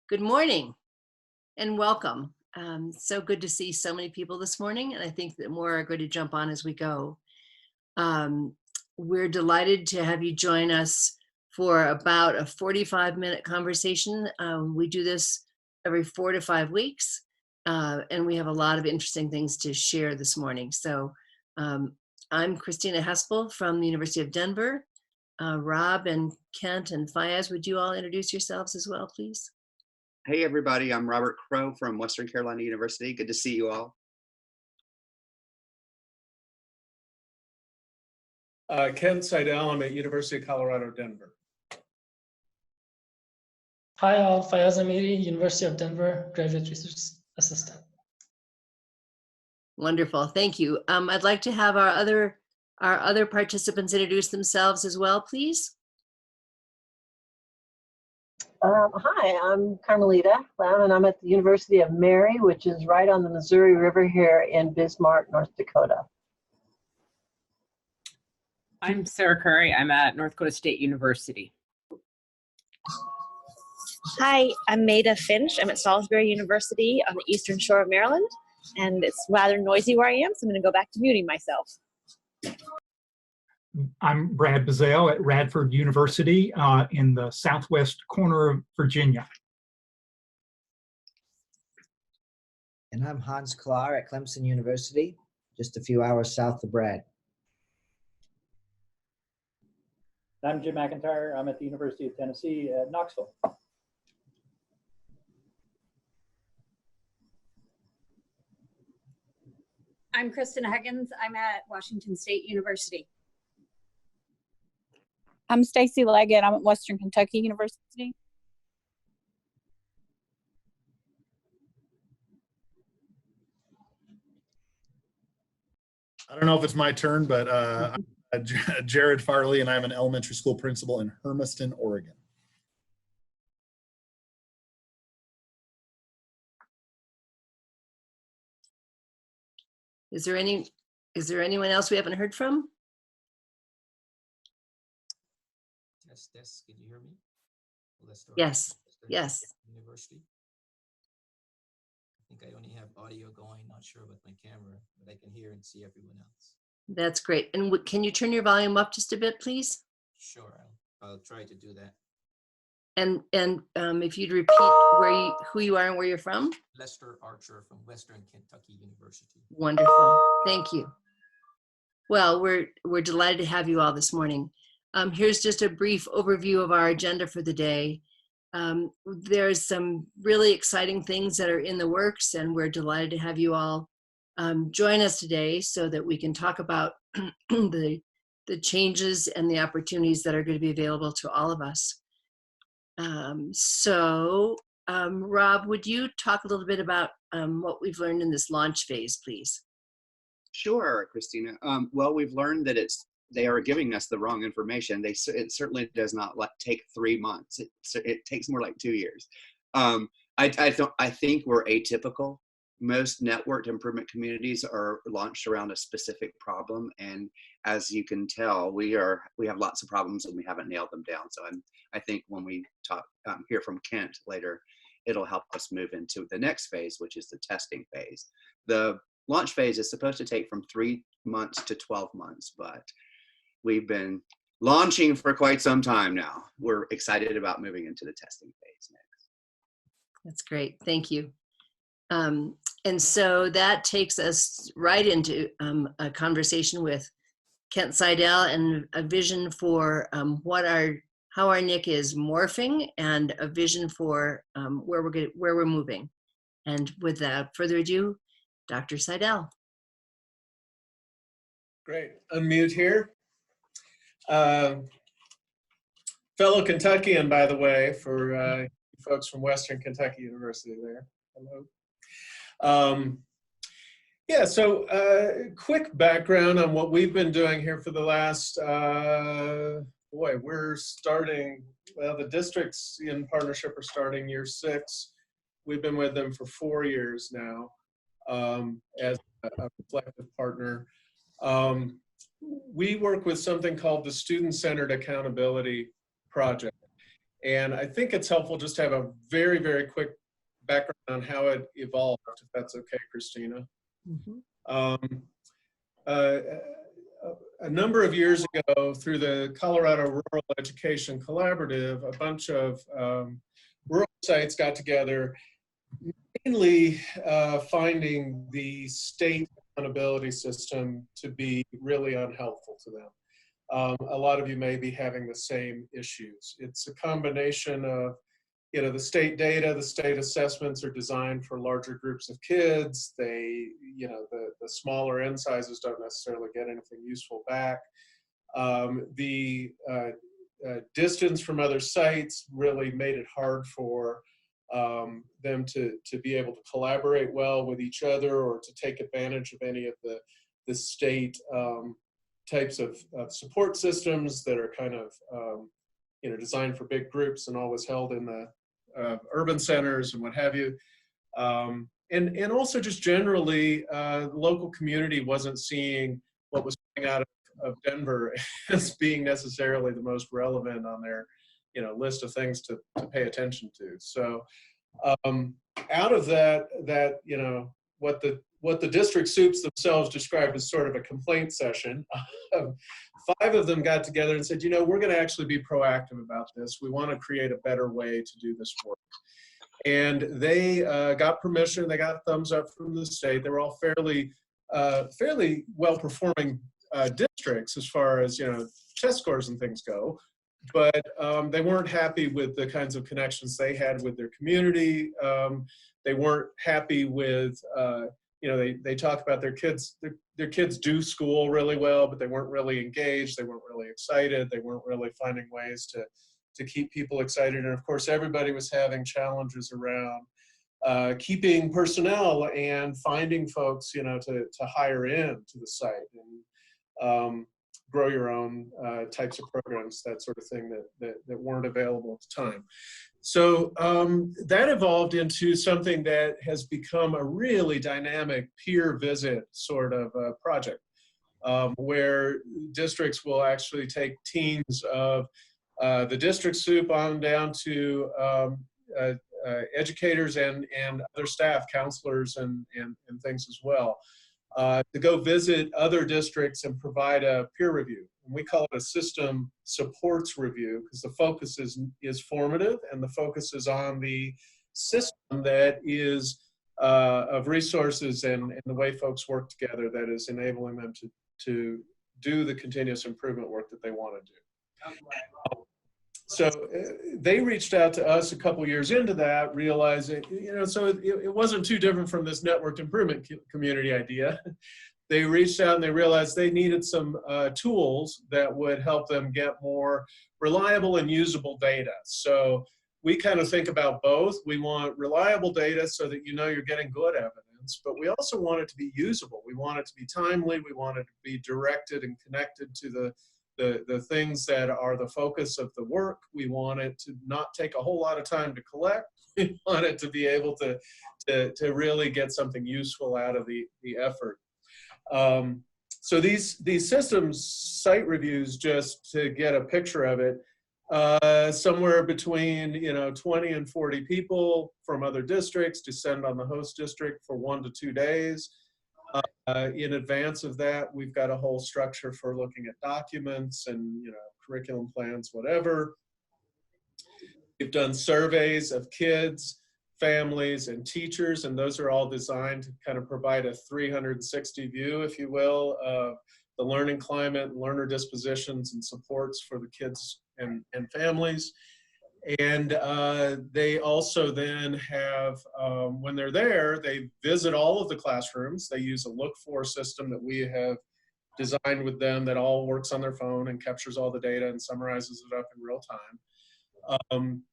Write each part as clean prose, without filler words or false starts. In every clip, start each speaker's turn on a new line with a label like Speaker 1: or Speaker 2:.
Speaker 1: Good morning and welcome. So good to see so many people this morning, and I think that more are going to jump on as we go. Um, we're delighted to have you join us for about a 45-minute conversation. We do this every 4 to 5 weeks, and we have a lot of interesting things to share this morning. So I'm Christina Hespel from the University of Denver. Rob and Kent and Fayez, would you all introduce yourselves as well, please?
Speaker 2: Hey everybody, I'm Robert Crow from Western Carolina University. Good to see you all.
Speaker 3: Kent Seidel, I'm at University of Colorado, Denver.
Speaker 4: Hi all, Fayaz Amiri, University of Denver, Graduate Research Assistant.
Speaker 1: Wonderful, thank you. I'd like to have our other participants introduce themselves as well, please.
Speaker 5: Hi, I'm Carmelita Lam, and I'm at the University of Mary, which is right on the Missouri River here in Bismarck, North Dakota.
Speaker 6: I'm Sarah Curry. I'm at North Dakota State University.
Speaker 7: Hi, I'm Maida Finch. I'm at Salisbury University on the Eastern Shore of Maryland, and it's rather noisy where I am, so I'm going to go back to muting myself.
Speaker 8: I'm Brad Bazell at Radford University in the southwest corner of Virginia.
Speaker 9: And I'm Hans Klar at Clemson University, just a few hours south of Brad.
Speaker 10: I'm Jim McIntyre. I'm at the University of Tennessee at Knoxville.
Speaker 11: I'm Kristen Huggins. I'm at Washington State University.
Speaker 12: I'm Stacy Leggett. I'm at Western Kentucky University.
Speaker 13: I don't know if it's my turn, but I'm Jared Farley, and I'm an elementary school principal in Hermiston, Oregon.
Speaker 1: Is there anyone else we haven't heard from?
Speaker 14: Test. Can you hear me?
Speaker 1: Yes. Yes.
Speaker 14: University. I think I only have audio going, not sure with my camera, but I can hear and see everyone else.
Speaker 1: That's great. And can you turn your volume up just a bit, please?
Speaker 14: Sure, I'll try to do that.
Speaker 1: And if you'd repeat who you are and where you're from.
Speaker 14: Lester Archer from Western Kentucky University.
Speaker 1: Wonderful. Thank you. Well, we're delighted to have you all this morning. Here's just a brief overview of our agenda for the day. There's some really exciting things that are in the works, and we're delighted to have you all join us today so that we can talk about the changes and the opportunities that are going to be available to all of us. Rob, would you talk a little bit about what we've learned in this launch phase, please?
Speaker 2: Sure, Christina. Well, we've learned that they are giving us the wrong information. It certainly does not take 3 months. It takes more like 2 years. I think we're atypical. Most networked improvement communities are launched around a specific problem, and as you can tell, we have lots of problems and we haven't nailed them down. So I think when we hear from Kent later, it'll help us move into the next phase, which is the testing phase. The launch phase is supposed to take from 3 months to 12 months, but we've been launching for quite some time now. We're excited about moving into the testing phase next.
Speaker 1: That's great. Thank you. And so that takes us right into a conversation with Kent Seidel and a vision for how our NIC is morphing, and a vision for where we're moving. And without further ado, Dr. Seidel.
Speaker 3: Great. Unmute here. Fellow Kentuckian, by the way, for folks from Western Kentucky University there. Hello. Yeah, so quick background on what we've been doing here for the last, we're starting, well, the districts in partnership are starting year 6. We've been with them for 4 years now as a reflective partner. We work with something called the Student-Centered Accountability Project. And I think it's helpful just to have a very, very quick background on how it evolved, if that's okay, Christina. A number of years ago, through the Colorado Rural Education Collaborative, a bunch of rural sites got together, mainly finding the state accountability system to be really unhelpful to them. A lot of you may be having the same issues. It's a combination of, the state data, the state assessments are designed for larger groups of kids. They, the smaller N sizes don't necessarily get anything useful back. The distance from other sites really made it hard for them to be able to collaborate well with each other or to take advantage of any of the state types of support systems that are kind of designed for big groups and always held in the urban centers and what have you. And also just generally, the local community wasn't seeing what was coming out of Denver as being necessarily the most relevant on their list of things to pay attention to. So out of that what the district soups themselves described as sort of a complaint session, 5 of them got together and said, we're going to actually be proactive about this. We want to create a better way to do this work. And they got permission. They got thumbs up from the state. They were all fairly well-performing districts as far as test scores and things go. But they weren't happy with the kinds of connections they had with their community. They weren't happy with they talk about their kids. Their kids do school really well, but they weren't really engaged. They weren't really excited. They weren't really finding ways to keep people excited. And of course, everybody was having challenges around keeping personnel and finding folks, to hire in to the site and grow your own types of programs, that sort of thing that weren't available at the time. So that evolved into something that has become a really dynamic peer visit sort of project, where districts will actually take teams of the district soup on down to educators and other staff, counselors and things as well, to go visit other districts and provide a peer review. And we call it a system supports review because the focus is formative and the focus is on the system that is of resources and the way folks work together that is enabling them to do the continuous improvement work that they want to do. So they reached out to us a couple years into that, realizing, so it wasn't too different from this networked improvement community idea. They reached out and they realized they needed some tools that would help them get more reliable and usable data. So we kind of think about both. We want reliable data so that you're getting good evidence, but we also want it to be usable. We want it to be timely. We want it to be directed and connected to the things that are the focus of the work. We want it to not take a whole lot of time to collect. We want it to be able to really get something useful out of the effort. So these systems site reviews, just to get a picture of it, somewhere between 20 and 40 people from other districts descend on the host district for 1 to 2 days. In advance of that, we've got a whole structure for looking at documents and curriculum plans, whatever. We've done surveys of kids, families, and teachers, and those are all designed to kind of provide a 360 view, if you will, of the learning climate, learner dispositions, and supports for the kids and families. And they also then have, when they're there, they visit all of the classrooms. They use a look-for system that we have designed with them that all works on their phone and captures all the data and summarizes it up in real time.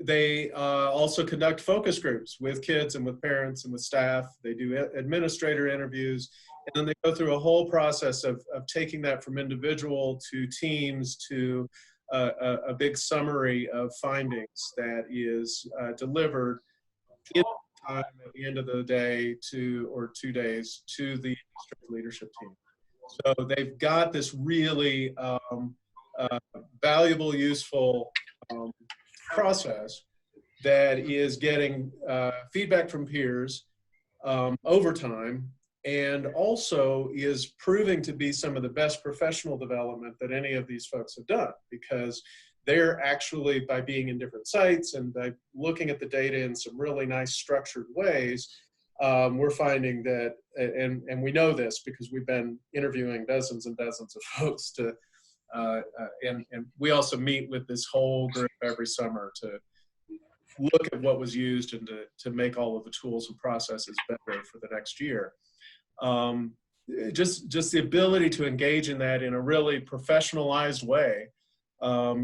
Speaker 3: They also conduct focus groups with kids and with parents and with staff. They do administrator interviews, and then they go through a whole process of taking that from individual to teams to a big summary of findings that is delivered in time at the end of the day or 2 days to the district leadership team. So they've got this really valuable, useful process that is getting feedback from peers over time, and also is proving to be some of the best professional development that any of these folks have done, because they're actually, by being in different sites and by looking at the data in some really nice structured ways, we're finding that, and we know this because we've been interviewing dozens and dozens of folks to, and we also meet with this whole group every summer to look at what was used and to make all of the tools and processes better for the next year. Just the ability to engage in that in a really professionalized way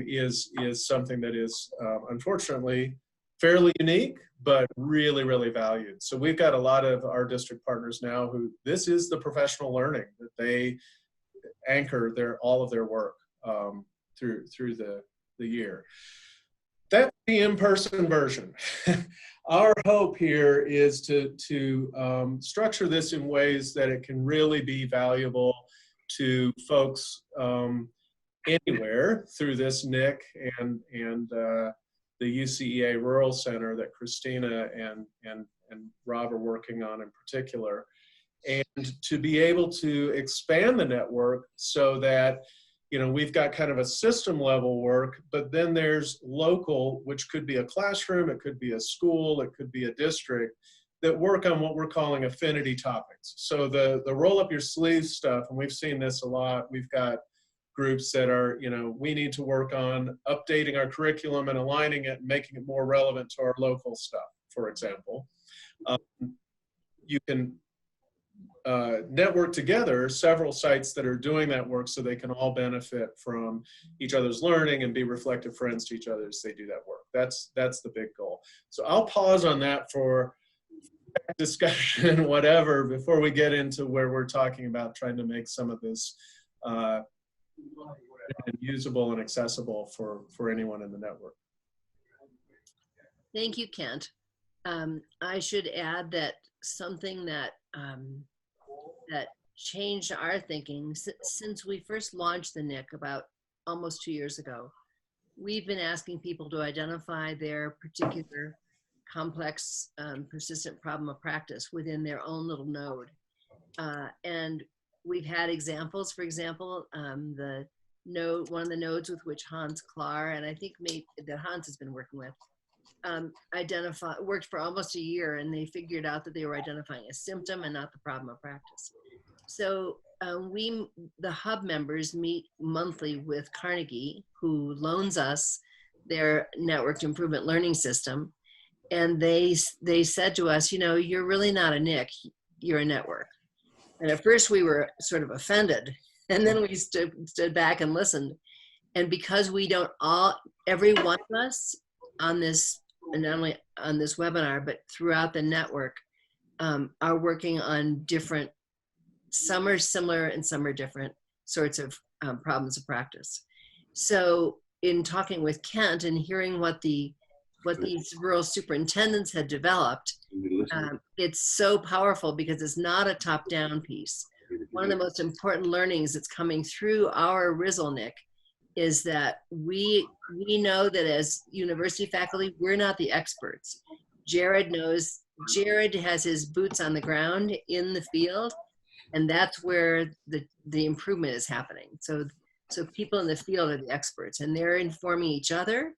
Speaker 3: is something that is unfortunately fairly unique, but really, really valued. So we've got a lot of our district partners now who this is the professional learning that they anchor all of their work through the year. That's the in-person version. Our hope here is to structure this in ways that it can really be valuable to folks anywhere through this NIC and the UCEA Rural Center that Christina and Rob are working on in particular, and to be able to expand the network so that, you know, we've got kind of a system level work, but then there's local, which could be a classroom, it could be a school, it could be a district, that work on what we're calling affinity topics. So the roll up your sleeve stuff, and we've seen this a lot, we've got groups that are, you know, we need to work on updating our curriculum and aligning it and making it more relevant to our local stuff, for example. You can network together several sites that are doing that work so they can all benefit from each other's learning and be reflective friends to each other as they do that work. That's the big goal. So I'll pause on that for discussion, whatever, before we get into where we're talking about trying to make some of this usable and accessible for anyone in the network.
Speaker 1: Thank you, Kent. I should add that something that that changed our thinking since we first launched the NIC about almost 2 years ago. We've been asking people to identify their particular complex, persistent problem of practice within their own little node. And we've had examples, for example, one of the nodes with which Hans Klar, and I think that Hans has been working with, worked for almost a year, and they figured out that they were identifying a symptom and not the problem of practice. So the hub members meet monthly with Carnegie, who loans us their networked improvement learning system. And they said to us, you know, you're really not a NIC, you're a network. And at first we were sort of offended, and then we stood back and listened. And because we don't every one of us on this, and not only on this webinar, but throughout the network, are working on different, some are similar and some are different sorts of problems of practice. So in talking with Kent and hearing what these rural superintendents had developed, it's so powerful because it's not a top-down piece. One of the most important learnings that's coming through our RISL NIC is that we know that as university faculty, we're not the experts. Jared has his boots on the ground in the field, and that's where the improvement is happening. So people in the field are the experts, and they're informing each other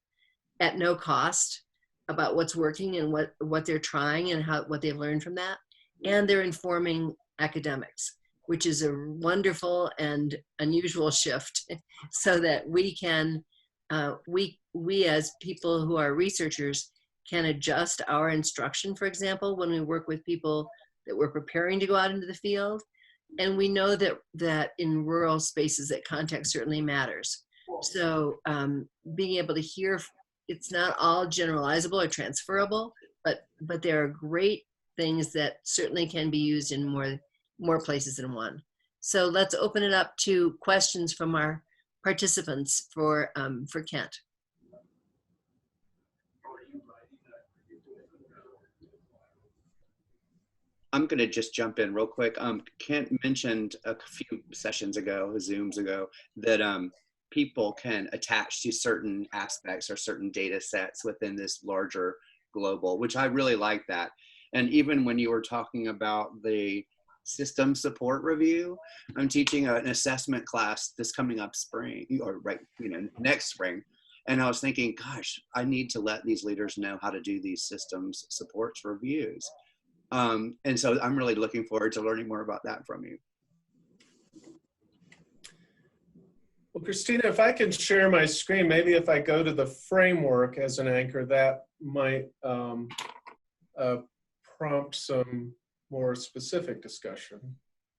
Speaker 1: at no cost about what's working and what they're trying and what they've learned from that. And they're informing academics, which is a wonderful and unusual shift, so that we can, we as people who are researchers can adjust our instruction, for example, when we work with people that we're preparing to go out into the field. And we know that in rural spaces that context certainly matters. So being able to hear, it's not all generalizable or transferable, but there are great things that certainly can be used in more places than one. So let's open it up to questions from our participants for Kent.
Speaker 2: I'm going to just jump in real quick. Kent mentioned a few sessions ago, Zooms ago, that people can attach to certain aspects or certain data sets within this larger global, which I really like that. And even when you were talking about the system support review, I'm teaching an assessment class this coming up spring, or next spring. And I was thinking, gosh, I need to let these leaders know how to do these systems supports reviews. And so I'm really looking forward to learning more about that from you.
Speaker 3: Well, Christina, if I can share my screen, maybe if I go to the framework as an anchor, that might prompt some more specific discussion.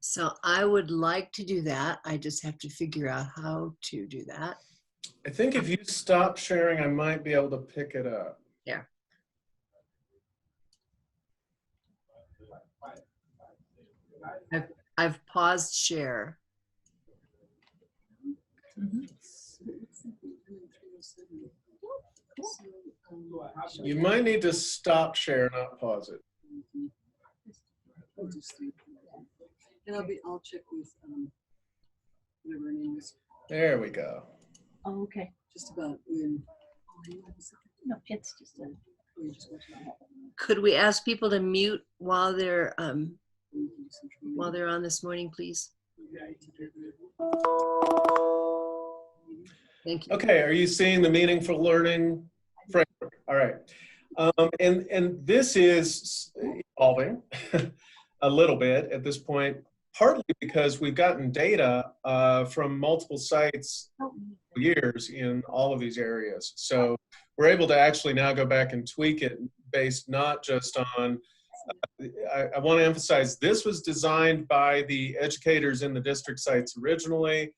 Speaker 1: So I would like to do that. I just have to figure out how to do that.
Speaker 3: I think if you stop sharing, I might be able to pick it up.
Speaker 1: Yeah. I've paused share.
Speaker 3: You might need to stop share, not pause it.
Speaker 15: And I'll check with whatever her name is.
Speaker 3: There we go.
Speaker 15: Oh, okay. Just about when. No, it's just a.
Speaker 1: Could we ask people to mute while they're on this morning, please? Thank you.
Speaker 3: Okay, are you seeing the meaningful learning framework? All right. And this is evolving a little bit at this point, partly because we've gotten data from multiple sites for years in all of these areas. So we're able to actually now go back and tweak it based not just on, I want to emphasize, this was designed by the educators in the district sites originally.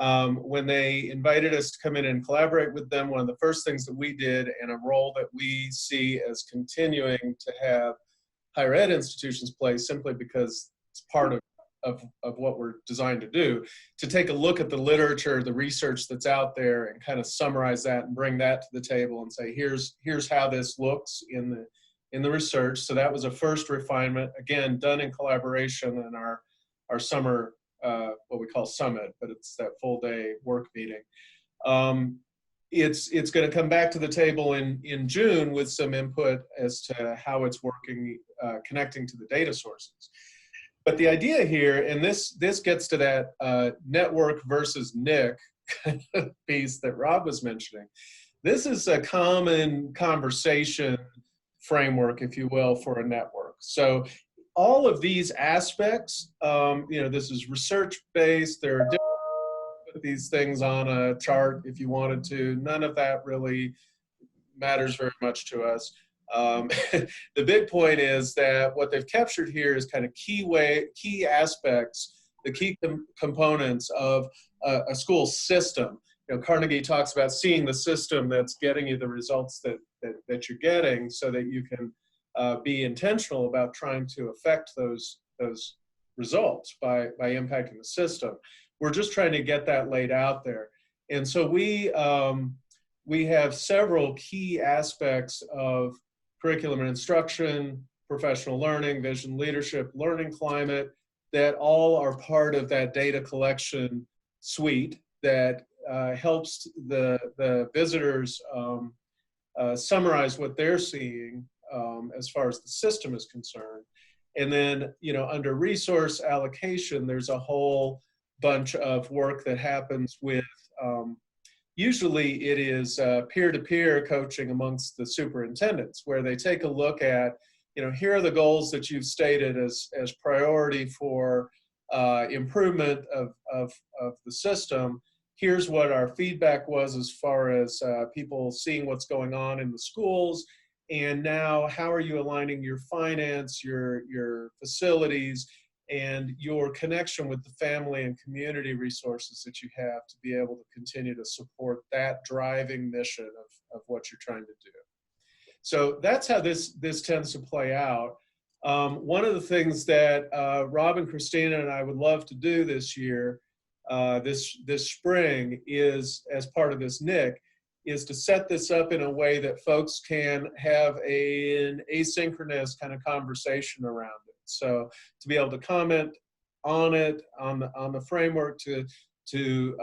Speaker 3: When they invited us to come in and collaborate with them, one of the first things that we did, and a role that we see as continuing to have higher ed institutions play, simply because it's part of what we're designed to do, to take a look at the literature, the research that's out there, and kind of summarize that and bring that to the table and say, here's how this looks in the research. So that was a first refinement, again, done in collaboration in our summer, what we call summit, but it's that full day work meeting. It's going to come back to the table in June with some input as to how it's working, connecting to the data sources. But the idea here, and this gets to that network versus NIC kind of piece that Rob was mentioning. This is a common conversation framework, if you will, for a network. So all of these aspects, this is research-based. There are different put these things on a chart if you wanted to. None of that really matters very much to us. The big point is that what they've captured here is kind of key aspects, the key components of a school system. Carnegie talks about seeing the system that's getting you the results that you're getting, so that you can be intentional about trying to affect those results by impacting the system. We're just trying to get that laid out there. And so we have several key aspects of curriculum and instruction, professional learning, vision, leadership, learning climate, that all are part of that data collection suite that helps the visitors summarize what they're seeing as far as the system is concerned. And then, under resource allocation, there's a whole bunch of work that happens with, usually it is peer-to-peer coaching amongst the superintendents, where they take a look at, here are the goals that you've stated as priority for improvement of the system. Here's what our feedback was as far as people seeing what's going on in the schools. And now, how are you aligning your finance, your facilities, and your connection with the family and community resources that you have to be able to continue to support that driving mission of what you're trying to do. So that's how this tends to play out. One of the things that Rob and Christina and I would love to do this year, this spring, is, as part of this NIC, is to set this up in a way that folks can have an asynchronous kind of conversation around it. So to be able to comment on it, on the framework, to to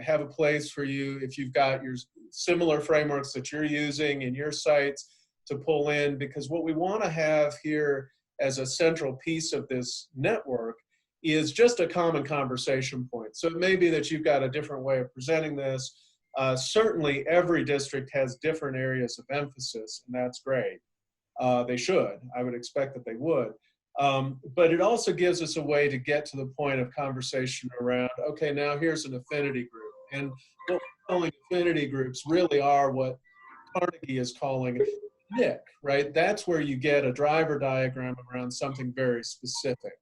Speaker 3: have a place for you if you've got your similar frameworks that you're using in your sites to pull in, because what we want to have here as a central piece of this network is just a common conversation point. So it may be that you've got a different way of presenting this. Certainly every district has different areas of emphasis, and that's great. They should. I would expect that they would. But it also gives us a way to get to the point of conversation around, okay, now here's an affinity group. And what we're calling affinity groups really are what Carnegie is calling NIC, right? That's where you get a driver diagram around something very specific.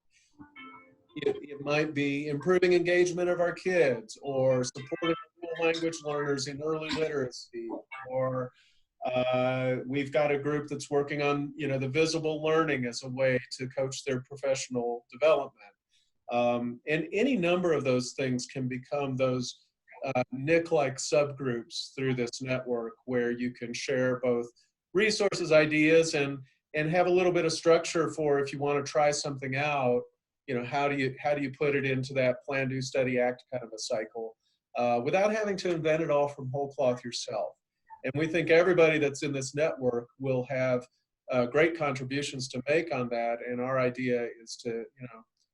Speaker 3: It might be improving engagement of our kids, or supporting language learners in early literacy, or we've got a group that's working on, the visible learning as a way to coach their professional development. And any number of those things can become those NIC-like subgroups through this network, where you can share both resources, ideas, and have a little bit of structure for if you want to try something out. How do you put it into that plan, do, study, act kind of a cycle without having to invent it all from whole cloth yourself. And we think everybody that's in this network will have great contributions to make on that. And our idea is to,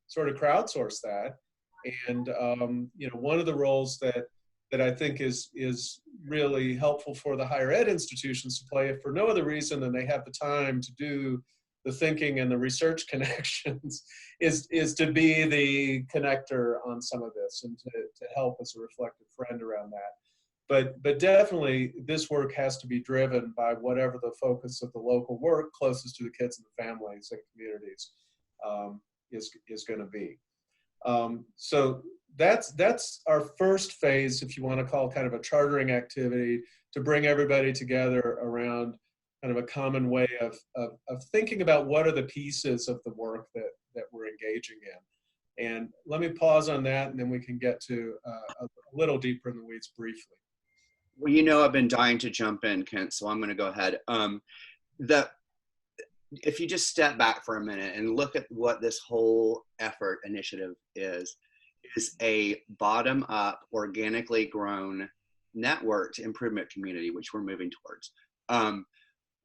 Speaker 3: sort of crowdsource that. And, one of the roles that I think is really helpful for the higher ed institutions to play, if for no other reason than they have the time to do the thinking and the research connections, is to be the connector on some of this and to help as a reflective friend around that. But definitely this work has to be driven by whatever the focus of the local work closest to the kids and the families and communities is going to be. So that's our first phase, if you want to call kind of a chartering activity, to bring everybody together around kind of a common way of thinking about what are the pieces of the work that we're engaging in. And let me pause on that, and then we can get to a little deeper in the weeds briefly.
Speaker 2: Well, I've been dying to jump in, Kent, so I'm going to go ahead. If you just step back for a minute and look at what this whole effort initiative is a bottom-up, organically grown networked improvement community, which we're moving towards.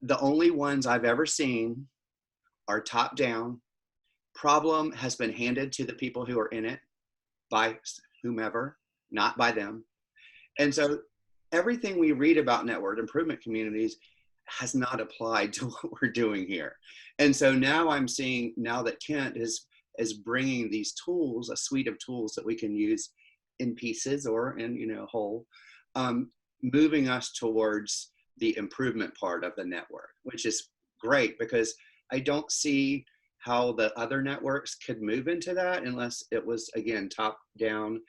Speaker 2: The only ones I've ever seen are top-down. Problem has been handed to the people who are in it by whomever, not by them. And so everything we read about network improvement communities has not applied to what we're doing here. And so now I'm seeing, now that Kent is bringing these tools, a suite of tools that we can use in pieces or in, whole, moving us towards the improvement part of the network, which is great, because I don't see how the other networks could move into that unless it was, again, top down,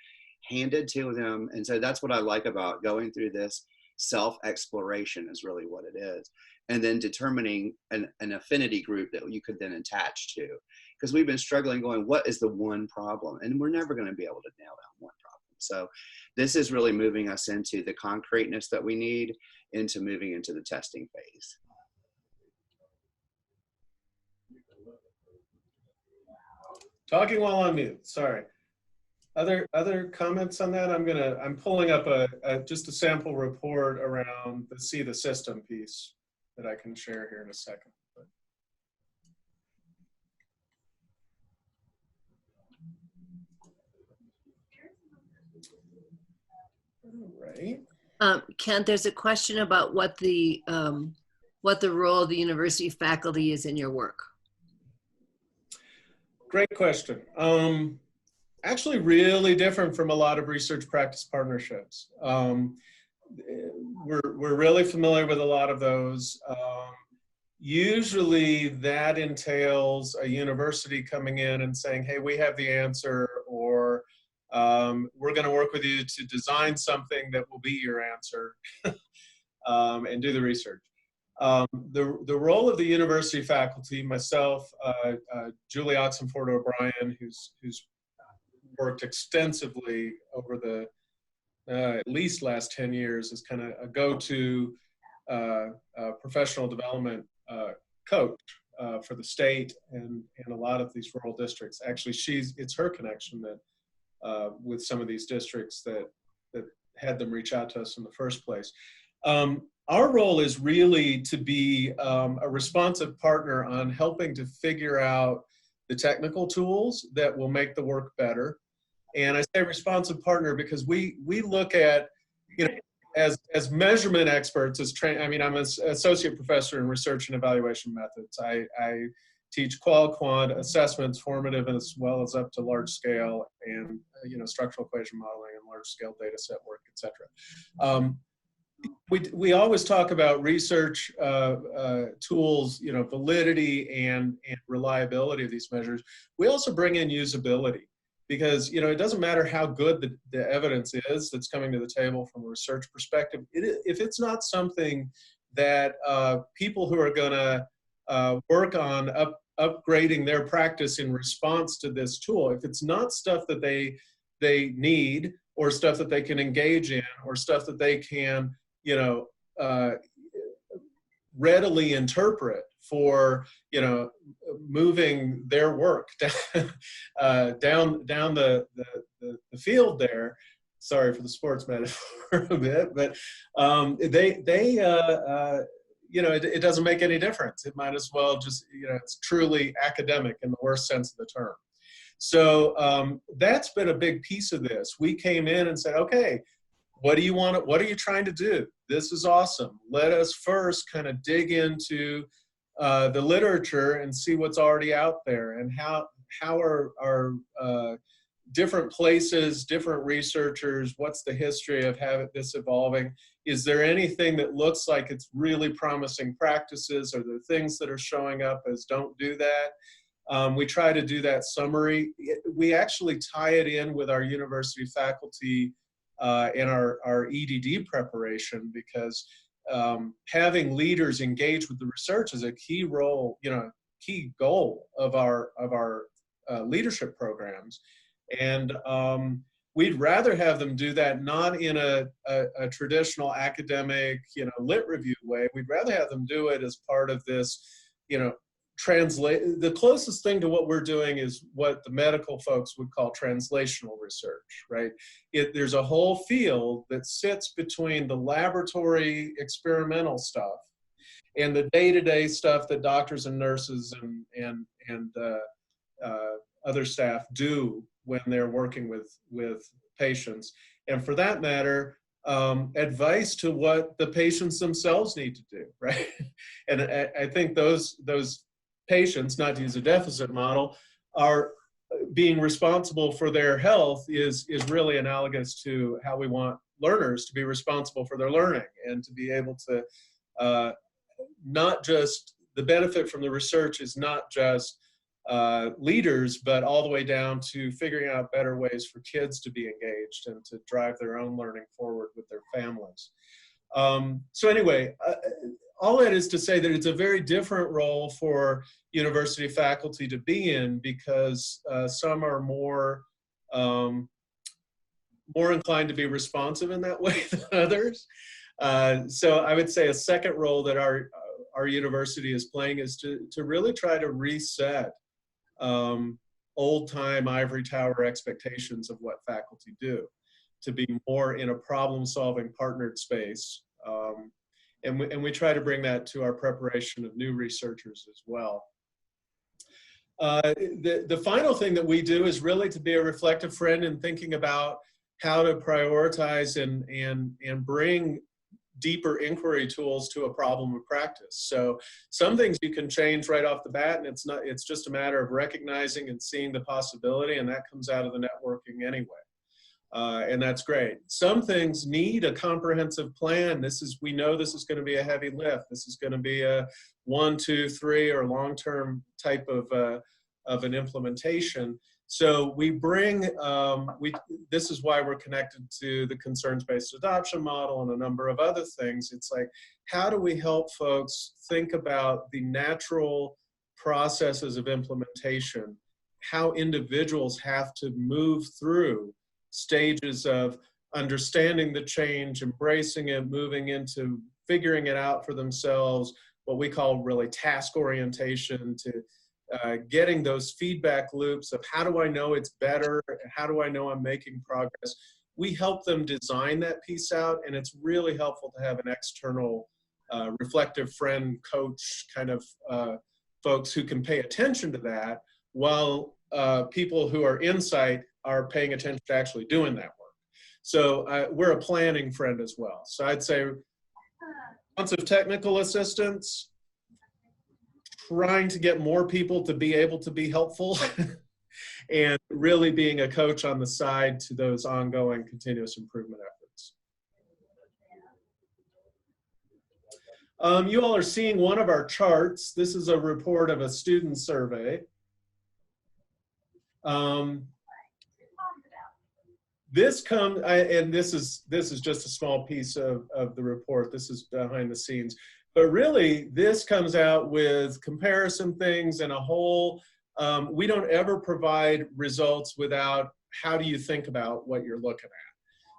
Speaker 2: handed to them. And so that's what I like about going through this self-exploration, is really what it is. And then determining an affinity group that you could then attach to. Because we've been struggling going, what is the one problem? And we're never going to be able to nail down one problem. So this is really moving us into the concreteness that we need, into moving into the testing phase.
Speaker 3: Talking while on mute, sorry. Other comments on that? I'm pulling up just a sample report around the See the System piece that I can share here in a second. All right.
Speaker 1: Kent, there's a question about what the role of the university faculty is in your work.
Speaker 3: Great question. Actually really different from a lot of research practice partnerships. We're really familiar with a lot of those. Usually that entails a university coming in and saying, hey, we have the answer, or we're going to work with you to design something that will be your answer and do the research. The role of the university faculty, myself, Julie Oxenford O'Brien, who's worked extensively over the at least last 10 years as kind of a go-to professional development coach for the state and a lot of these rural districts. Actually, it's her connection that with some of these districts that had them reach out to us in the first place. Our role is really to be a responsive partner on helping to figure out the technical tools that will make the work better. And I say responsive partner because we look at, as measurement experts, I'm an associate professor in research and evaluation methods. I teach qual-quant assessments, formative as well as up to large scale, and structural equation modeling and large scale data set work, etc. We always talk about research tools, validity and reliability of these measures. We also bring in usability, because it doesn't matter how good the evidence is that's coming to the table from a research perspective. If it's not something that people who are going to work on upgrading their practice in response to this tool, if it's not stuff that they need, or stuff that they can engage in, or stuff that they can readily interpret for moving their work down the field there. Sorry for the sports metaphor a bit, but it doesn't make any difference. It might as well just, it's truly academic in the worst sense of the term. So that's been a big piece of this. We came in and said, okay, what do you want? What are you trying to do? This is awesome. Let us first kind of dig into the literature and see what's already out there, and how are different places, different researchers, what's the history of this evolving? Is there anything that looks like it's really promising practices? Are there things that are showing up as don't do that? We try to do that summary. We actually tie it in with our university faculty in our EDD preparation, because having leaders engage with the research is a key role, key goal of our leadership programs. And we'd rather have them do that not in a traditional academic, lit review way. We'd rather have them do it as part of this, the closest thing to what we're doing is what the medical folks would call translational research, right? There's a whole field that sits between the laboratory experimental stuff and the day-to-day stuff that doctors and nurses and other staff do when they're working with patients. And for that matter, advice to what the patients themselves need to do, right? And I think those patients, not to use a deficit model, are being responsible for their health is really analogous to how we want learners to be responsible for their learning, and to be able to not just, the benefit from the research is not just leaders, but all the way down to figuring out better ways for kids to be engaged and to drive their own learning forward with their families. So anyway, all that is to say that it's a very different role for university faculty to be in, because some are more inclined to be responsive in that way than others. So I would say a second role that our university is playing is to really try to reset old-time ivory tower expectations of what faculty do, to be more in a problem-solving partnered space. And we try to bring that to our preparation of new researchers as well. The final thing that we do is really to be a reflective friend in thinking about how to prioritize and bring deeper inquiry tools to a problem of practice. So some things you can change right off the bat, and it's just a matter of recognizing and seeing the possibility, and that comes out of the networking anyway. And that's great. Some things need a comprehensive plan. We know this is going to be a heavy lift. This is going to be a 1, 2, 3 or long-term type of an implementation. So we bring, this is why we're connected to the concerns-based adoption model and a number of other things. It's like, how do we help folks think about the natural processes of implementation, how individuals have to move through stages of understanding the change, embracing it, moving into figuring it out for themselves, what we call really task orientation, to getting those feedback loops of how do I know it's better? How do I know I'm making progress? We help them design that piece out, and it's really helpful to have an external reflective friend, coach kind of folks who can pay attention to that while people who are insight are paying attention to actually doing that work. So we're a planning friend as well. So I'd say lots of technical assistance, trying to get more people to be able to be helpful, and really being a coach on the side to those ongoing continuous improvement efforts. You all are seeing one of our charts. This is a report of a student survey. This is just a small piece of the report. This is behind the scenes. But really, this comes out with comparison things and a whole, we don't ever provide results without how do you think about what you're looking at.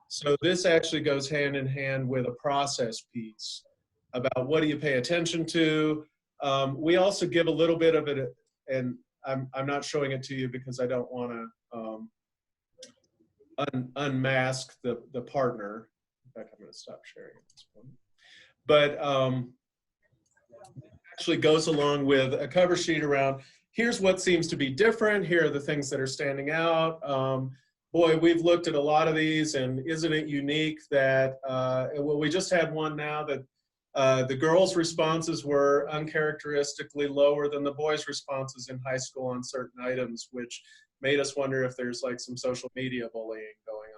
Speaker 3: So this actually goes hand in hand with a process piece about what do you pay attention to. We also give a little bit of it, and I'm not showing it to you because I don't want to unmask the partner. In fact, I'm going to stop sharing at this point. But actually goes along with a cover sheet around here's what seems to be different, here are the things that are standing out. Boy, we've looked at a lot of these, and isn't it unique that, well, we just had one now that the girls' responses were uncharacteristically lower than the boys' responses in high school on certain items, which made us wonder if there's like some social media bullying going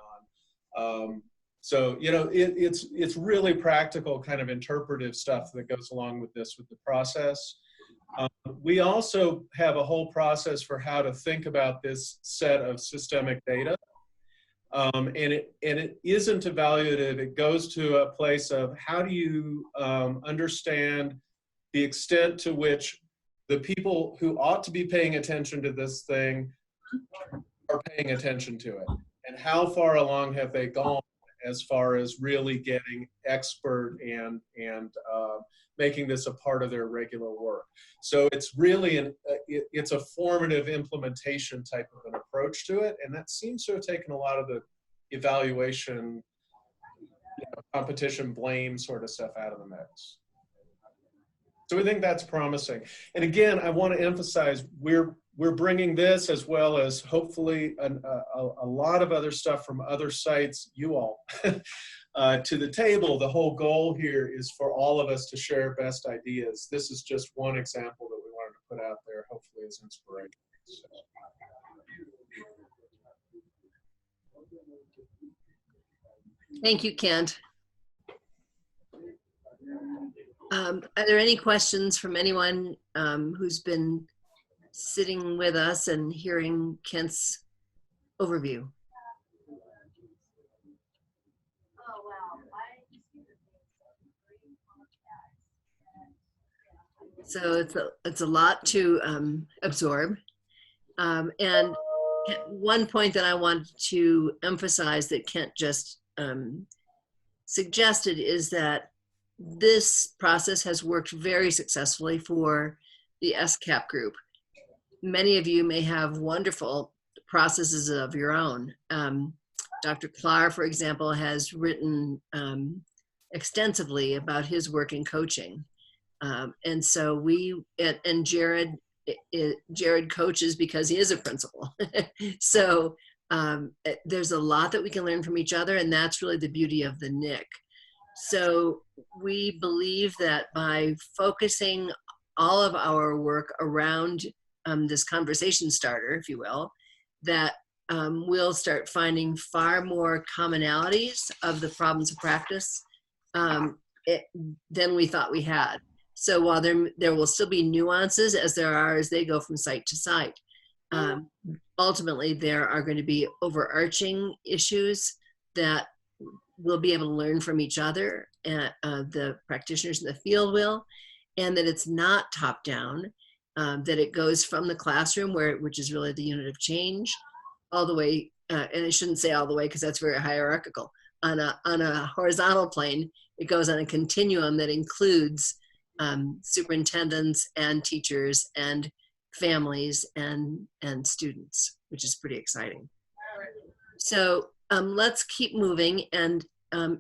Speaker 3: on. So, you know, it's really practical kind of interpretive stuff that goes along with this, with the process. We also have a whole process for how to think about this set of systemic data. And it isn't evaluative. It goes to a place of how do you understand the extent to which the people who ought to be paying attention to this thing are paying attention to it, and how far along have they gone as far as really getting expert and making this a part of their regular work. So it's really it's a formative implementation type of an approach to it, and that seems to have taken a lot of the evaluation, competition, blame sort of stuff out of the mix. So we think that's promising. And again, I want to emphasize we're bringing this, as well as hopefully a lot of other stuff from other sites, you all, to the table. The whole goal here is for all of us to share best ideas. This is just one example that we wanted to put out there, hopefully as inspiration. So.
Speaker 1: Thank you, Kent. Are there any questions from anyone who's been sitting with us and hearing Kent's overview? So it's a lot to absorb. And one point that I want to emphasize that Kent just suggested is that this process has worked very successfully for the SCAP group. Many of you may have wonderful processes of your own. Dr. Klar, for example, has written extensively about his work in coaching. And so Jared coaches because he is a principal. So there's a lot that we can learn from each other, and that's really the beauty of the NIC. So we believe that by focusing all of our work around this conversation starter, if you will, that we'll start finding far more commonalities of the problems of practice than we thought we had. So while there will still be nuances as there are as they go from site to site, ultimately there are going to be overarching issues that we'll be able to learn from each other, and the practitioners in the field will, and that it's not top down, that it goes from the classroom, which is really the unit of change, all the way, and I shouldn't say all the way because that's very hierarchical. On a horizontal plane, it goes on a continuum that includes superintendents and teachers and families and students, which is pretty exciting. So let's keep moving. And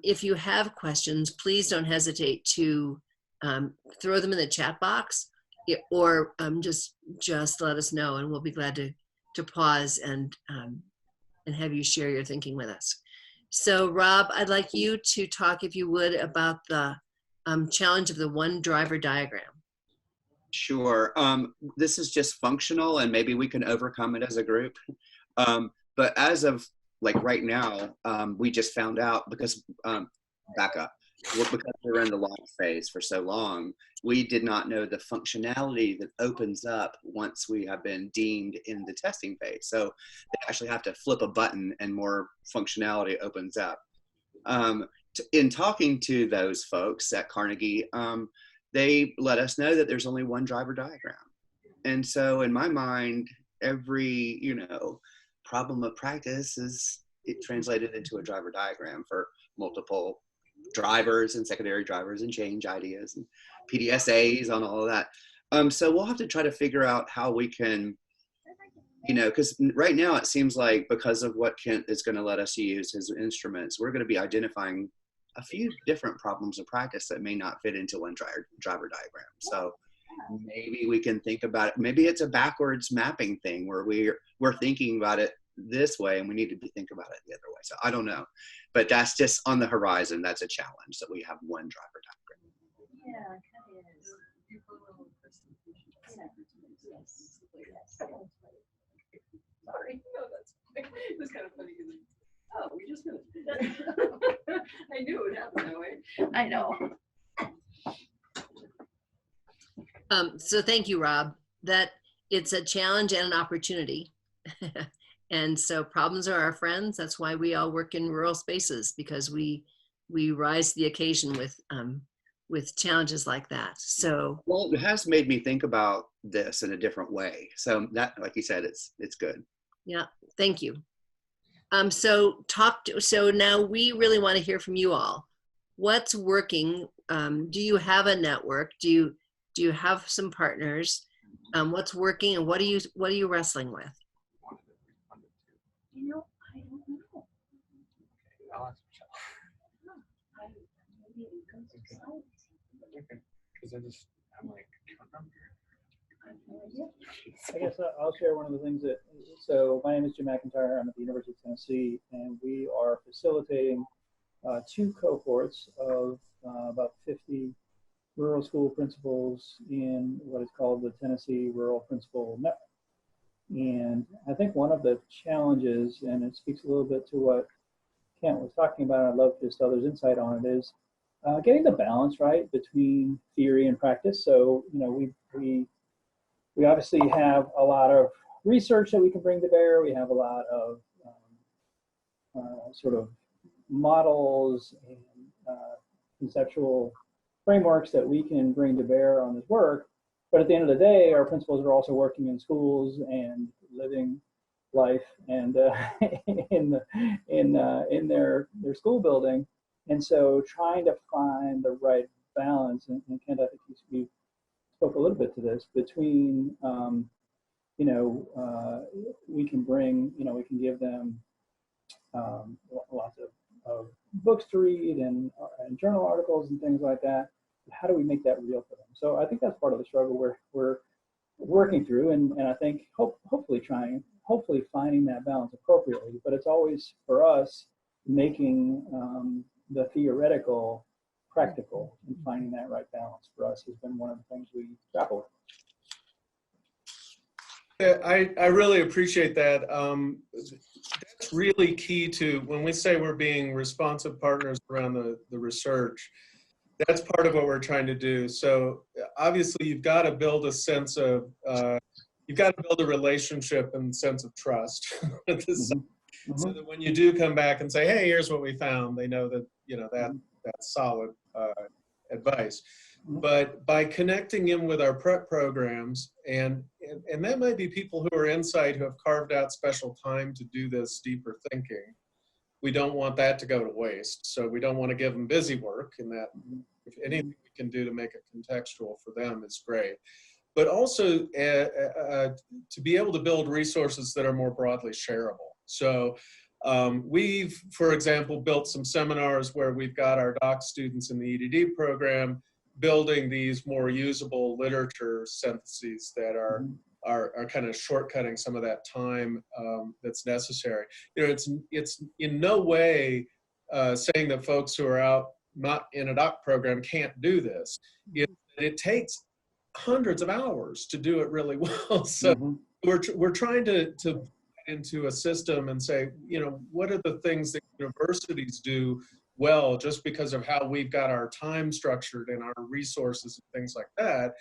Speaker 1: if you have questions, please don't hesitate to throw them in the chat box, or just let us know, and we'll be glad to pause and have you share your thinking with us. So Rob, I'd like you to talk, if you would, about the challenge of the one driver diagram.
Speaker 2: Sure. This is just functional, and maybe we can overcome it as a group. But as of like right now, we just found out because, back up, because we were in the launch phase for so long, we did not know the functionality that opens up once we have been deemed in the testing phase. So they actually have to flip a button and more functionality opens up. In talking to those folks at Carnegie, they let us know that there's only one driver diagram. And so in my mind, every, problem of practice is translated into a driver diagram for multiple drivers and secondary drivers and change ideas and PDSAs on all of that. So we'll have to try to figure out how we can, because right now it seems like because of what Kent is going to let us use as instruments, we're going to be identifying a few different problems of practice that may not fit into one driver diagram. So maybe we can think about it. Maybe it's a backwards mapping thing where we're thinking about it this way and we need to think about it the other way. So I don't know, but that's just on the horizon. That's a challenge that we have one driver diagram.
Speaker 15: Yeah, it kind of is. Sorry, no, that's it was kind of funny because we just finished. I knew it would happen that way. I know.
Speaker 1: So thank you, Rob. That it's a challenge and an opportunity. And so problems are our friends. That's why we all work in rural spaces, because we rise to the occasion with challenges like that. So
Speaker 2: well, it has made me think about this in a different way. So that, like you said, it's good.
Speaker 1: Yeah, thank you. So now we really want to hear from you all. What's working? Do you have a network? Do you have some partners? What's working, and what are you wrestling with?
Speaker 15: I don't know.
Speaker 10: I guess I'll share one of the things that, so my name is Jim McIntyre. I'm at the University of Tennessee, and we are facilitating 2 cohorts of about 50 rural school principals in what is called the Tennessee Rural Principal Network. And I think one of the challenges, and it speaks a little bit to what Kent was talking about, and I'd love just others' insight on it, is getting the balance right between theory and practice. So, we obviously have a lot of research that we can bring to bear. We have a lot of sort of models and conceptual frameworks that we can bring to bear on this work. But at the end of the day, our principals are also working in schools and living life and in their school building. And so trying to find the right balance, and Kent, I think you spoke a little bit to this, between, we can bring, we can give them lots of books to read and journal articles and things like that. How do we make that real for them? So I think that's part of the struggle we're working through, and I think hopefully finding that balance appropriately. But it's always, for us, making the theoretical practical, and finding that right balance for us has been one of the things we grapple with.
Speaker 3: I really appreciate that. That's really key to when we say we're being responsive partners around the research. That's part of what we're trying to do. So obviously you've got to build a sense of, you've got to build a relationship and sense of trust with the site, so that when you do come back and say, hey, here's what we found, they know that, that's solid advice. But by connecting in with our prep programs, and that might be people who are inside who have carved out special time to do this deeper thinking. We don't want that to go to waste. So we don't want to give them busy work, and that if anything we can do to make it contextual for them is great. but also to be able to build resources that are more broadly shareable. So we've, for example, built some seminars where we've got our doc students in the EDD program building these more usable literature syntheses that are kind of shortcutting some of that time that's necessary. You know, it's in no way saying that folks who are out not in a doc program can't do this. It takes hundreds of hours to do it really well. So we're trying to into a system and say, you know, what are the things that universities do well, just because of how we've got our time structured and our resources and things like that,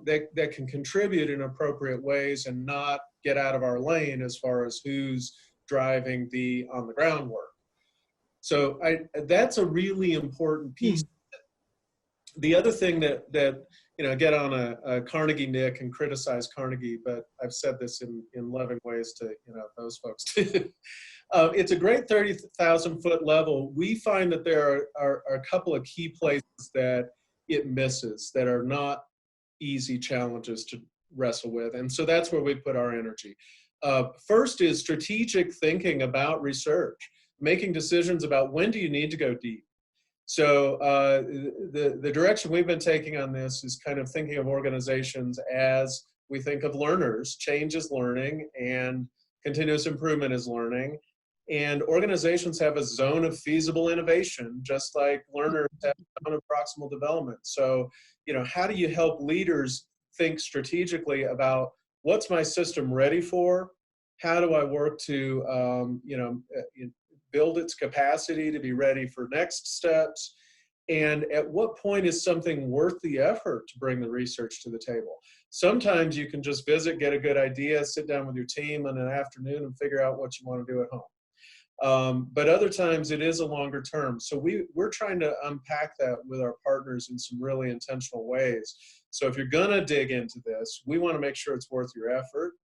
Speaker 3: that can contribute in appropriate ways and not get out of our lane as far as who's driving the on the ground work. So that's a really important piece. The other thing that you know, get on a Carnegie Nick and criticize Carnegie, but I've said this in loving ways to, you know, those folks too. It's a great 30,000 foot level. We find that there are a couple of key places that it misses that are not easy challenges to wrestle with. And so that's where we put our energy. First is strategic thinking about research, making decisions about when do you need to go deep. So the direction we've been taking on this is kind of thinking of organizations as we think of learners. Change is learning and continuous improvement is learning. And organizations have a zone of feasible innovation, just like learners have a zone of proximal development. So, you know, how do you help leaders think strategically about what's my system ready for? How do I work to, you know, build its capacity to be ready for next steps? And at what point is something worth the effort to bring the research to the table? Sometimes you can just visit, get a good idea, sit down with your team in an afternoon and figure out what you want to do at home. But other times it is a longer term. So we're trying to unpack that with our partners in some really intentional ways. So if you're gonna dig into this, we want to make sure it's worth your effort.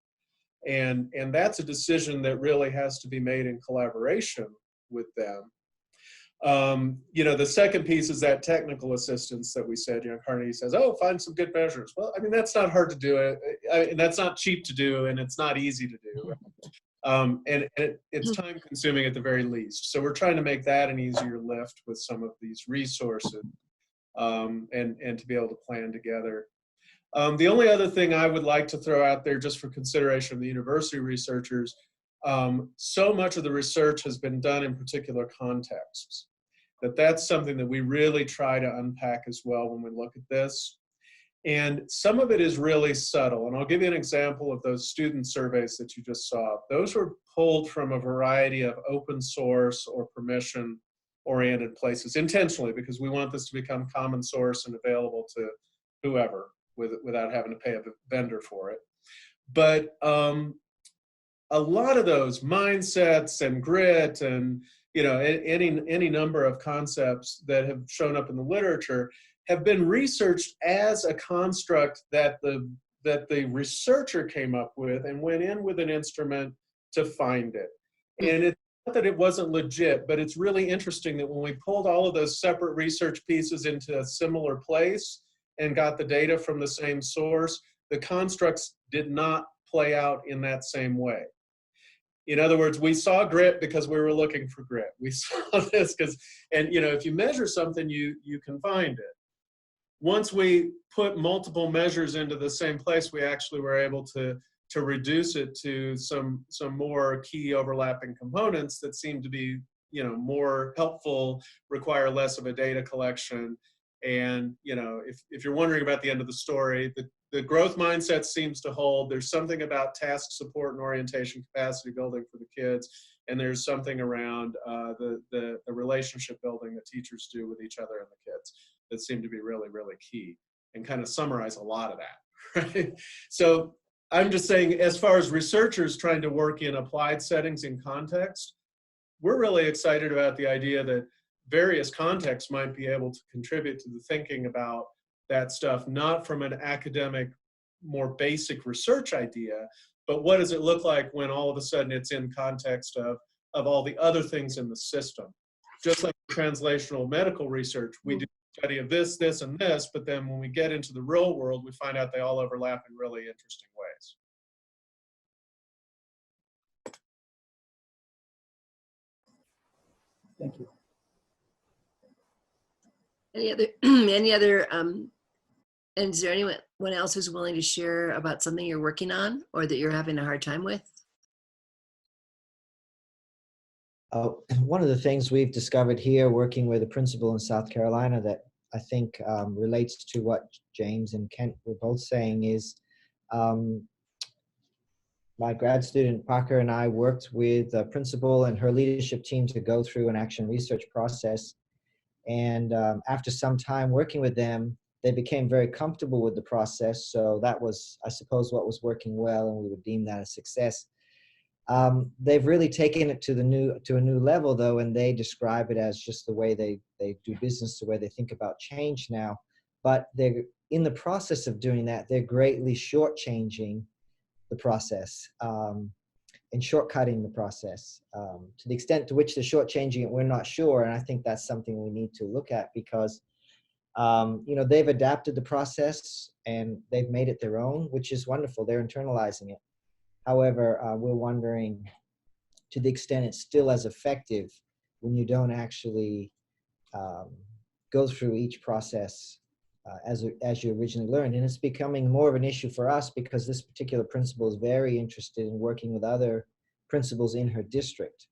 Speaker 3: And that's a decision that really has to be made in collaboration with them. You know, the second piece is that technical assistance that we said. You know, Carnegie says, oh, find some good measures. Well, I mean, that's not hard to do. That's not cheap to do, and it's not easy to do. And it's time consuming at the very least. So we're trying to make that an easier lift with some of these resources and to be able to plan together. The only other thing I would like to throw out there just for consideration of the university researchers, so much of the research has been done in particular contexts. That's something that we really try to unpack as well when we look at this. And some of it is really subtle. And I'll give you an example of those student surveys that you just saw. Those were pulled from a variety of open source or permission-oriented places intentionally, because we want this to become common source and available to whoever without having to pay a vendor for it. But a lot of those mindsets and grit and, you know, any number of concepts that have shown up in the literature have been researched as a construct that the researcher came up with and went in with an instrument to find it. And it's not that it wasn't legit, but it's really interesting that when we pulled all of those separate research pieces into a similar place and got the data from the same source, the constructs did not play out in that same way. In other words, we saw grit because we were looking for grit. We saw this because, and you know, if you measure something, you can find it. Once we put multiple measures into the same place, we actually were able to reduce it to some more key overlapping components that seem to be, you know, more helpful, require less of a data collection. And, you know, if you're wondering about the end of the story, the growth mindset seems to hold. There's something about task support and orientation capacity building for the kids. And there's something around the relationship building that teachers do with each other and the kids that seem to be really, really key and kind of summarize a lot of that, right? So I'm just saying, as far as researchers trying to work in applied settings in context, we're really excited about the idea that various contexts might be able to contribute to the thinking about that stuff, not from an academic, more basic research idea, but what does it look like when all of a sudden it's in context of all the other things in the system. Just like translational medical research, we do study of this, this, and this, but then when we get into the real world, we find out they all overlap in really interesting ways.
Speaker 10: Thank you.
Speaker 1: Any other, and is there anyone else who's willing to share about something you're working on or that you're having a hard time with?
Speaker 9: One of the things we've discovered here working with a principal in South Carolina that I think relates to what James and Kent were both saying is my grad student Parker and I worked with the principal and her leadership team to go through an action research process. And after some time working with them, they became very comfortable with the process. So that was, I suppose, what was working well, and we would deem that a success. They've really taken it to a new level, though, and they describe it as just the way they do business, the way they think about change now. But they're in the process of doing that. They're greatly shortchanging the process and shortcutting the process. To the extent to which they're shortchanging it, we're not sure, and I think that's something we need to look at because they've adapted the process and they've made it their own, which is wonderful. They're internalizing it. However, we're wondering to the extent it's still as effective when you don't actually go through each process as you originally learned. And it's becoming more of an issue for us because this particular principal is very interested in working with other principals in her district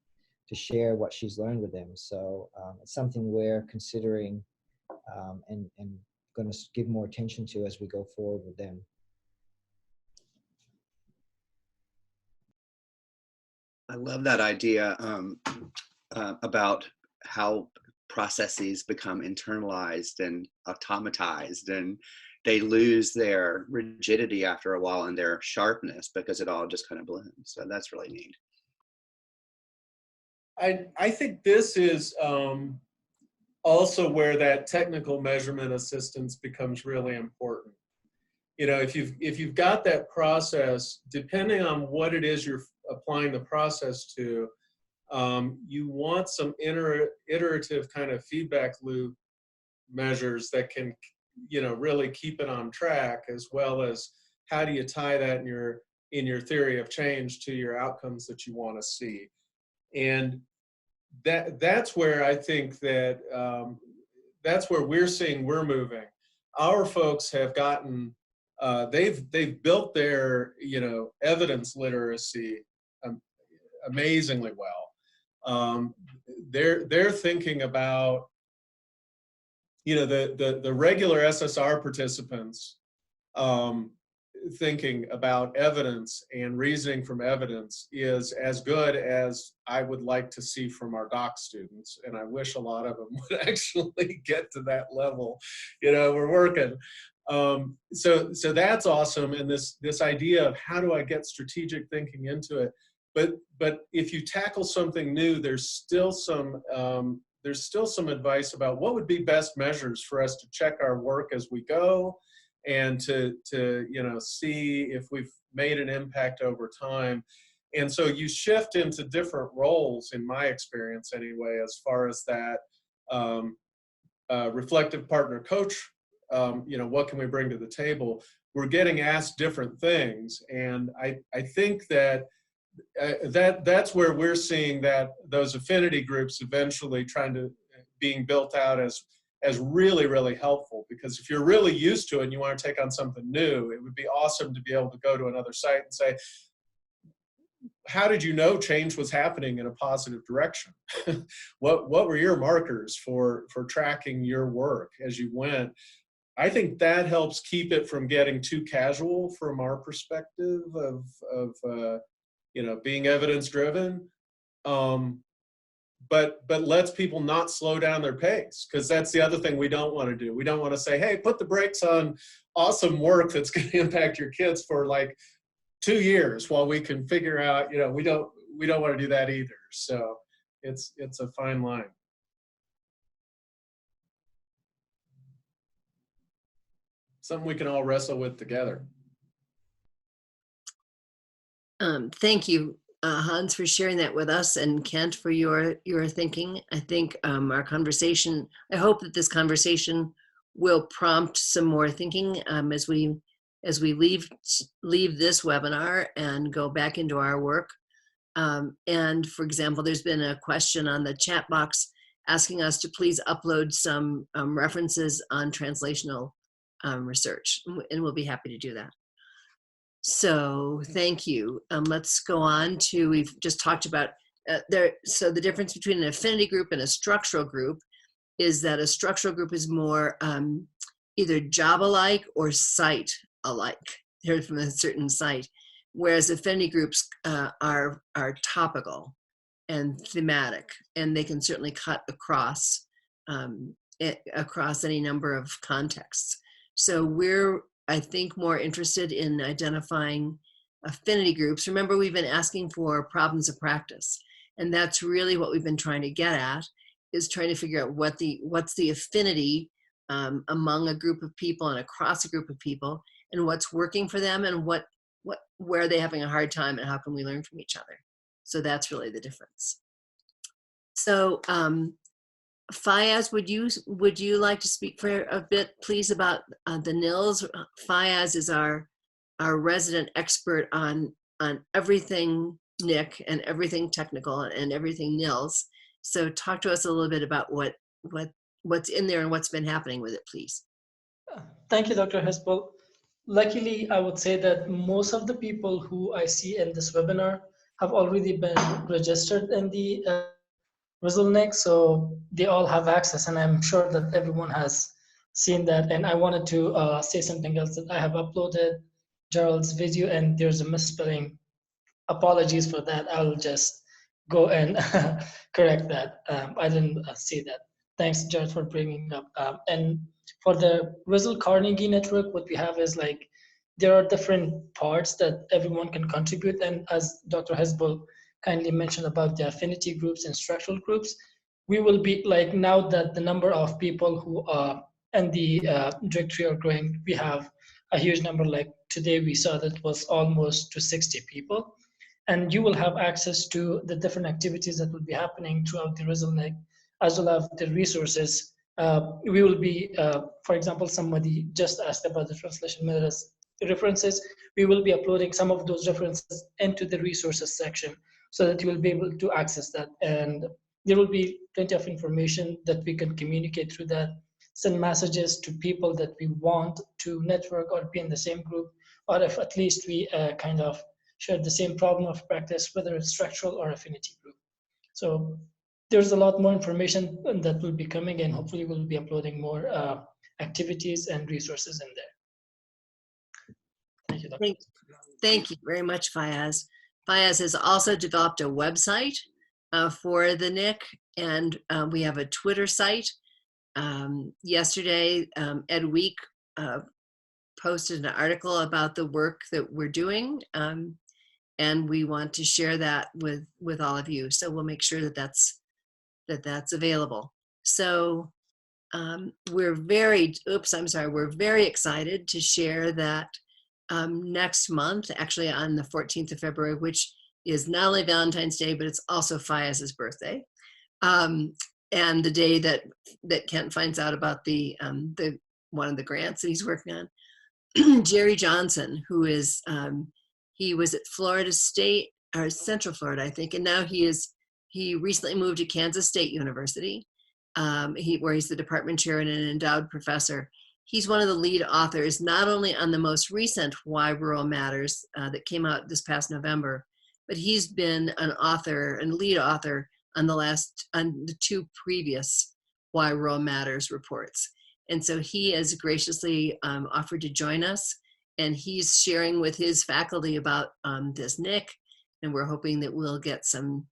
Speaker 9: to share what she's learned with them. So it's something we're considering and going to give more attention to as we go forward with them.
Speaker 2: I love that idea about how processes become internalized and automatized, and they lose their rigidity after a while and their sharpness because it all just kind of blends. So that's really neat.
Speaker 3: I think this is also where that technical measurement assistance becomes really important. If you've got that process, depending on what it is you're applying the process to, you want some iterative kind of feedback loop measures that can, really keep it on track, as well as how do you tie that in your theory of change to your outcomes that you want to see. And that's where I think that that's where we're seeing we're moving. Our folks have gotten they've built their evidence literacy amazingly well. They're thinking about the regular SSR participants thinking about evidence and reasoning from evidence is as good as I would like to see from our doc students, and I wish a lot of them would actually get to that level. We're working. So that's awesome, and this idea of how do I get strategic thinking into it. But if you tackle something new, there's still some advice about what would be best measures for us to check our work as we go, and to see if we've made an impact over time. And so you shift into different roles, in my experience anyway, as far as that reflective partner coach. What can we bring to the table? We're getting asked different things, and I think that's where we're seeing that those affinity groups eventually being built out as really, really helpful, because if you're really used to it and you want to take on something new, it would be awesome to be able to go to another site and say, how did you know change was happening in a positive direction? What were your markers for tracking your work as you went? I think that helps keep it from getting too casual from our perspective of being evidence driven. But lets people not slow down their pace, because that's the other thing we don't want to do. We don't want to say, hey, put the brakes on awesome work that's going to impact your kids for like 2 years while we can figure out, we don't want to do that either. So it's a fine line. Something we can all wrestle with together.
Speaker 1: Thank you. Hans, for sharing that with us, and Kent for your thinking. I think our conversation, I hope that this conversation will prompt some more thinking as we leave this webinar and go back into our work. And for example, there's been a question on the chat box asking us to please upload some references on translational research, and we'll be happy to do that. So thank you. Let's go on to, we've just talked about so the difference between an affinity group and a structural group is that a structural group is more either job-alike or site-alike. They're from a certain site, whereas affinity groups are topical and thematic, and they can certainly cut across across any number of contexts. So we're, I think, more interested in identifying affinity groups. Remember, we've been asking for problems of practice, and that's really what we've been trying to get at, is trying to figure out what's the affinity among a group of people and across a group of people, and what's working for them, and where are they having a hard time, and how can we learn from each other. So that's really the difference. So Fayaz, would you like to speak for a bit, please, about the NILS? Fayaz is our resident expert on everything NIC and everything technical and everything NILS. So talk to us a little bit about what's in there and what's been happening with it, please.
Speaker 4: Thank you, Dr. Hespel. Luckily, I would say that most of the people who I see in this webinar have already been registered in the RISL-NIC, so they all have access, and I'm sure that everyone has seen that. And I wanted to say something else, that I have uploaded Gerald's video and there's a misspelling. Apologies for that. I'll just go and correct that. I didn't see that. Thanks, Gerald, for bringing up. And for the RISL Carnegie network, what we have is like, there are different parts that everyone can contribute. And as Dr. Hespel kindly mentioned about the affinity groups and structural groups, we will be like, now that the number of people who are in the directory are growing, we have a huge number. Like today we saw that was almost to 60 people. And you will have access to the different activities that will be happening throughout the RISL-NIC, as well as the resources. We will be, for example, somebody just asked about the translation methods references. We will be uploading some of those references into the resources section so that you will be able to access that. And there will be plenty of information that we can communicate through that, send messages to people that we want to network or be in the same group, or if at least we kind of share the same problem of practice, whether it's structural or affinity group. So there's a lot more information that will be coming, and hopefully we'll be uploading more activities and resources in there. Thank you, Dr.
Speaker 1: Thank you very much, Fayaz. Fayaz has also developed a website for the NIC, and we have a Twitter site. Yesterday, Ed Week posted an article about the work that we're doing, and we want to share that with all of you. So we'll make sure that that's available. So we're very excited to share that next month, actually on the 14th of February, which is not only Valentine's Day, but it's also Fayaz's birthday, and the day that Kent finds out about the one of the grants that he's working on. Jerry Johnson, who is he was at Florida State or Central Florida, I think, and now he recently moved to Kansas State University, where he's the department chair and an endowed professor. He's one of the lead authors, not only on the most recent Why Rural Matters that came out this past November, but he's been an author and lead author on the two previous Why Rural Matters reports. And so he has graciously offered to join us, and he's sharing with his faculty about this NIC, and we're hoping that we'll get some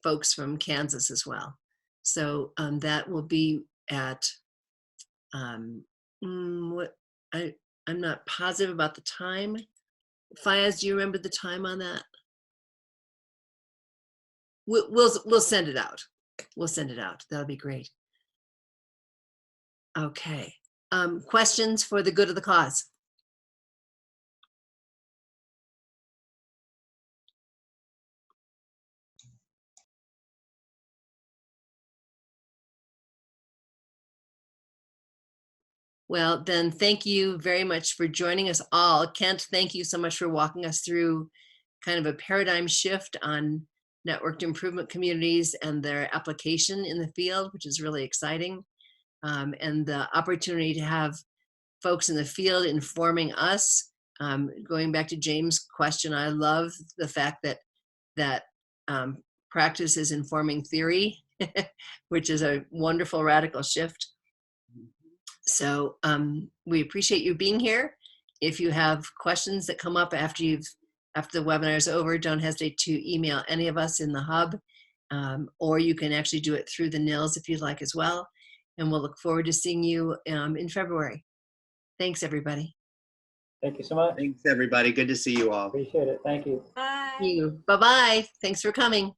Speaker 1: folks from Kansas as well. So that will be at I'm not positive about the time. Fayaz, do you remember the time on that? We'll send it out. We'll send it out. That'll be great. Okay. Questions for the good of the cause? Well, then thank you very much for joining us all. Kent, thank you so much for walking us through kind of a paradigm shift on networked improvement communities and their application in the field, which is really exciting. And the opportunity to have folks in the field informing us. Going back to James' question, I love the fact that practice is informing theory, which is a wonderful radical shift. So we appreciate you being here. If you have questions that come up after the webinar is over, don't hesitate to email any of us in the hub, or you can actually do it through the NILS if you'd like as well. And we'll look forward to seeing you in February. Thanks, everybody.
Speaker 10: Thank you so much.
Speaker 2: Thanks, everybody. Good to see you all.
Speaker 10: Appreciate it. Thank you.
Speaker 11: Bye.
Speaker 1: Bye-bye. Thanks for coming.